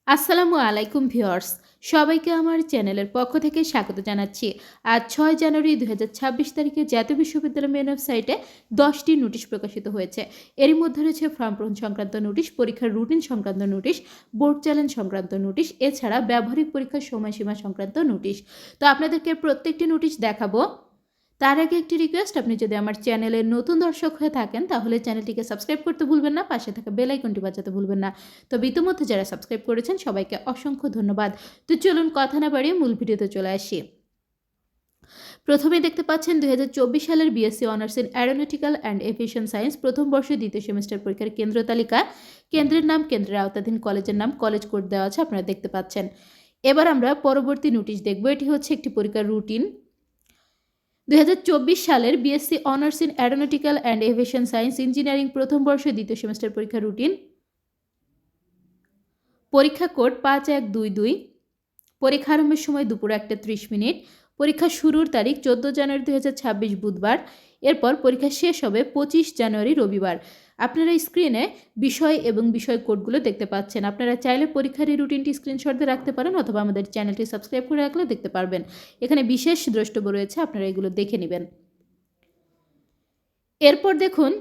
আসসালামু আলাইকুম ভিউয়ার্স, সবাইকে আমার চ্যানেলের পক্ষ থেকে স্বাগত জানাচ্ছি। আজ 6 জানুয়ারি 2026 তারিখে জাতীয় বিশ্ববিদ্যালয় মেন ওয়েবসাইটে 10টি নোটিশ প্রকাশিত হয়েছে। এরই মধ্যে রয়েছে ফর্ম পূরণ সংক্রান্ত নোটিশ, পরীক্ষার রুটিন সংক্রান্ত নোটিশ, বোর্ড চ্যালেঞ্জ সংক্রান্ত নোটিশ, এছাড়া ব্যবহারিক পরীক্ষার সময়সীমা সংক্রান্ত নোটিশ। তো আপনাদেরকে প্রত্যেকটি নোটিশ দেখাবো। তার আগে একটি রিকোয়েস্ট, আপনি যদি আমার চ্যানেলের নতুন দর্শক হয়ে থাকেন তাহলে চ্যানেলটিকে সাবস্ক্রাইব করতে ভুলবেন না, পাশে থাকা বেল আইকনটি বাজাতে ভুলবেন না। তবে ইতিমধ্যে যারা সাবস্ক্রাইব করেছেন সবাইকে অসংখ্য ধন্যবাদ। তো চলুন কথা না বাড়িয়ে মূল ভিডিওতে চলে আসি। প্রথমেই দেখতে পাচ্ছেন 2024 সালের BSc honours in aeronautical and aviation science প্রথম বর্ষ দ্বিতীয় সেমিস্টার পরীক্ষার কেন্দ্র তালিকা, কেন্দ্রের নাম, কেন্দ্রের আওতাধীন কলেজের নাম, কলেজ কোড দেওয়া আছে, আপনারা দেখতে পাচ্ছেন। এবার আমরা পরবর্তী নোটিশ দেখব। এটি হচ্ছে একটি পরীক্ষার রুটিন। 2024 সালের BSc honours in aeronautical and aviation science engineering প্রথম বর্ষ দ্বিতীয় সেমিস্টার পরীক্ষা রুটিন, পরীক্ষা কোড 5122। পরীক্ষা আরম্ভের সময় দুপুর 1:30। পরীক্ষা শুরুর তারিখ 14 জানুয়ারি 2026 বুধবার। এরপর পরীক্ষা শেষ হবে 25 জানুয়ারি রবিবার। আপনারা স্ক্রিনে বিষয় এবং বিষয় কোডগুলো দেখতে পাচ্ছেন। আপনারা চাইলে পরীক্ষার এই রুটিনটি স্ক্রিনশট দিয়ে রাখতে পারেন অথবা আমাদের চ্যানেলটি সাবস্ক্রাইব করে রাখলে দেখতে পারবেন। এখানে বিশেষ দ্রষ্টব্য রয়েছে, আপনারা এগুলো দেখে নেবেন। এরপর দেখুন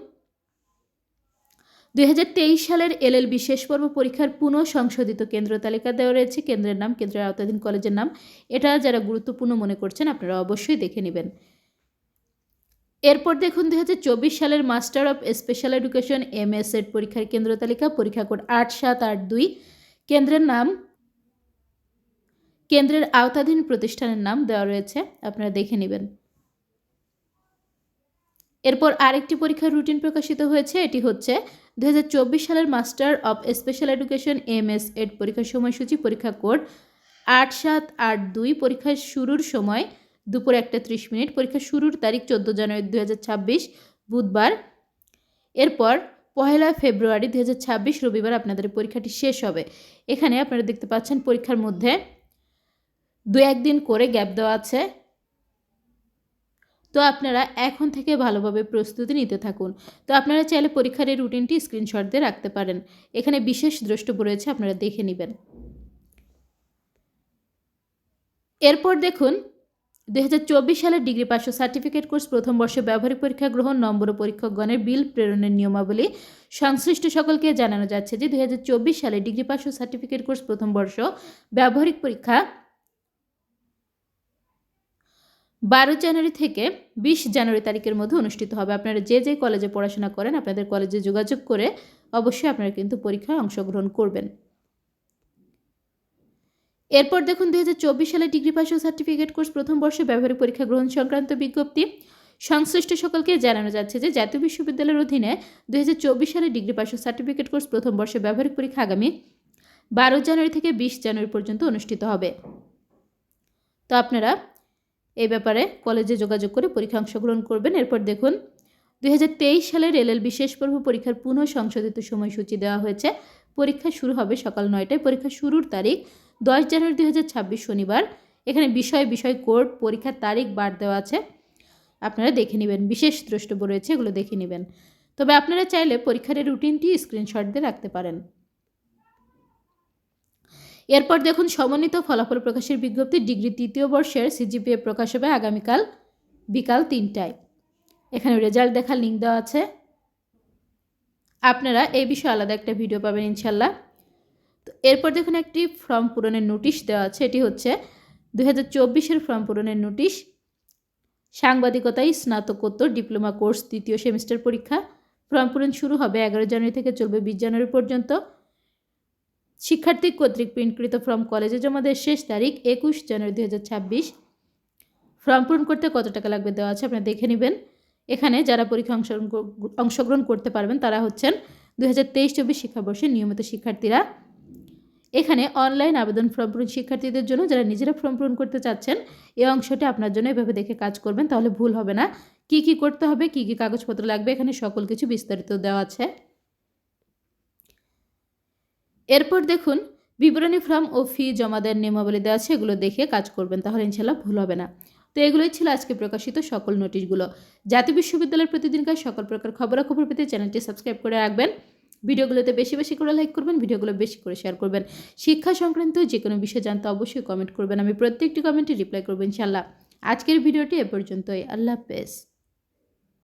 2023 সালের এলএলবি শেষ পর্ব পরীক্ষার পুনঃ সংশোধিত কেন্দ্র তালিকা দেওয়া রয়েছে, কেন্দ্রের নাম, কেন্দ্রের আওতাধীন কলেজের নাম। এটা যারা গুরুত্বপূর্ণ মনে করছেন আপনারা অবশ্যই দেখে নেবেন। এরপর দেখুন 2024 সালের মাস্টার অফ স্পেশাল এডুকেশন এমএসএড পরীক্ষার কেন্দ্র তালিকা, পরীক্ষা কোড 8782। কেন্দ্রের নাম, কেন্দ্রের আওতাধীন প্রতিষ্ঠানের নাম দেওয়া রয়েছে, আপনারা দেখে নেবেন। এরপর আরেকটি পরীক্ষার রুটিন প্রকাশিত হয়েছে। এটি হচ্ছে 2024 সালের মাস্টার অফ স্পেশাল এডুকেশন এমএসএড পরীক্ষার সময়সূচি, পরীক্ষা কোড 8782। পরীক্ষার শুরুর সময় দুপুর 1:30। পরীক্ষা শুরুর তারিখ 14 জানুয়ারি 2026 বুধবার। এরপর 1 ফেব্রুয়ারি 2026 রবিবার আপনাদের পরীক্ষাটি শেষ হবে। এখানে আপনারা দেখতে পাচ্ছেন পরীক্ষার মধ্যে 2-1 দিন করে গ্যাপ দেওয়া আছে। তো আপনারা এখন থেকে ভালোভাবে প্রস্তুতি নিতে থাকুন। তো আপনারা চাইলে পরীক্ষার এই রুটিনটি স্ক্রিনশট দিয়ে রাখতে পারেন। এখানে বিশেষ দ্রষ্টব্য রয়েছে, আপনারা দেখে নেবেন। এরপর দেখুন 2024 সালের ডিগ্রি পাস ও সার্টিফিকেট কোর্স প্রথম বর্ষে ব্যবহারিক পরীক্ষা গ্রহণ নম্বর ও পরীক্ষকগণের বিল প্রেরণের নিয়মাবলী সংশ্লিষ্ট সকলকে জানানো যাচ্ছে যে 2024 সালে ডিগ্রি পাস ও সার্টিফিকেট কোর্স প্রথম বর্ষ ব্যবহারিক পরীক্ষা 12 জানুয়ারি থেকে 20 জানুয়ারি তারিখের মধ্যে অনুষ্ঠিত হবে। আপনারা যে যে কলেজে পড়াশোনা করেন আপনাদের কলেজে যোগাযোগ করে অবশ্যই আপনারা কিন্তু পরীক্ষায় অংশগ্রহণ করবেন। এরপর দেখুন 2024 সালে ডিগ্রি পাস ও সার্টিফিকেট কোর্স প্রথম বর্ষে ব্যবহারিক পরীক্ষা গ্রহণ সংক্রান্ত বিজ্ঞপ্তি সংশ্লিষ্ট সকলকে জানানো যাচ্ছে যে জাতীয় বিশ্ববিদ্যালয়ের অধীনে 2024 সালে ডিগ্রি পাস ও সার্টিফিকেট কোর্স প্রথম বর্ষে ব্যবহারিক পরীক্ষা আগামী 12 জানুয়ারি থেকে 20 জানুয়ারি পর্যন্ত অনুষ্ঠিত হবে। তো আপনারা এই ব্যাপারে কলেজে যোগাযোগ করে পরীক্ষা অংশগ্রহণ করবেন। এরপর দেখুন 2023 সালের এলএলবি শেষ পর্ব পরীক্ষার পুনঃ সংশোধিত সময়সূচি দেওয়া হয়েছে। পরীক্ষা শুরু হবে সকাল 9টায়। পরীক্ষা শুরুর তারিখ 10 জানুয়ারি 2026 শনিবার। এখানে বিষয় কোড, পরীক্ষার তারিখ, বার দেওয়া আছে, আপনারা দেখে নেবেন। বিশেষ দ্রষ্টব্য রয়েছে, এগুলো দেখে নেবেন। তবে আপনারা চাইলে পরীক্ষার রুটিনটি স্ক্রিনশট দিয়ে রাখতে পারেন। এরপর দেখুন সমন্বিত ফলাফল প্রকাশের বিজ্ঞপ্তি ডিগ্রি তৃতীয় বর্ষের সিজিপিএ প্রকাশ হবে আগামীকাল বিকাল 3টায়। এখানে রেজাল্ট দেখার লিঙ্ক দেওয়া আছে, আপনারা এই বিষয়ে আলাদা একটা ভিডিও পাবেন ইনশাল্লাহ। তো এরপর দেখুন একটি ফর্ম পূরণের নোটিশ দেওয়া আছে। এটি হচ্ছে 2024-এর ফর্ম পূরণের নোটিশ। সাংবাদিকতায় স্নাতকোত্তর ডিপ্লোমা কোর্স তৃতীয় সেমিস্টার পরীক্ষা। ফর্ম পূরণ শুরু হবে 11 জানুয়ারি থেকে চলবে 20 জানুয়ারি পর্যন্ত। শিক্ষার্থী কর্তৃক প্রিন্টকৃত ফর্ম কলেজে জমা দেওয়ার শেষ তারিখ 21 জানুয়ারি 2026। ফর্ম পূরণ করতে কত টাকা লাগবে দেওয়া আছে, আপনারা দেখে নেবেন। এখানে যারা পরীক্ষা অংশগ্রহণ করতে পারবেন তারা হচ্ছেন 2023-24 শিক্ষাবর্ষের নিয়মিত শিক্ষার্থীরা। এখানে অনলাইন আবেদন ফর্ম পূরণ শিক্ষার্থীদের জন্য, যারা নিজেরা ফর্ম পূরণ করতে চাচ্ছেন এই অংশটি আপনার জন্য এভাবে দেখে কাজ করবেন, তাহলে ভুল হবে না। কি কি করতে হবে, কি কি কাগজপত্র লাগবে, এখানে সকল কিছু বিস্তারিত দেওয়া আছে। এরপর দেখুন বিবরণী ফর্ম ও ফি জমা দেওয়ার নিয়মাবলী দেওয়া আছে, এগুলো দেখে কাজ করবেন, তাহলে ইনশাল্লাহ ভুল হবে না। তো এগুলোই ছিল আজকে প্রকাশিত সকল নোটিশগুলো। জাতীয় বিশ্ববিদ্যালয়ের প্রতিদিনকার সকল প্রকার খবরাখবর পেতে চ্যানেলটি সাবস্ক্রাইব করে রাখবেন। ভিডিওগুলোতে বেশি বেশি করে লাইক করবেন, ভিডিওগুলো বেশি করে শেয়ার করবেন। শিক্ষা সংক্রান্ত যে কোনো বিষয় জানতে অবশ্যই কমেন্ট করবেন। আমি প্রত্যেকটি কমেন্টে রিপ্লাই করব ইনশাআল্লাহ। আজকের ভিডিওটি এ পর্যন্তই। আল্লাহ হাফেজ।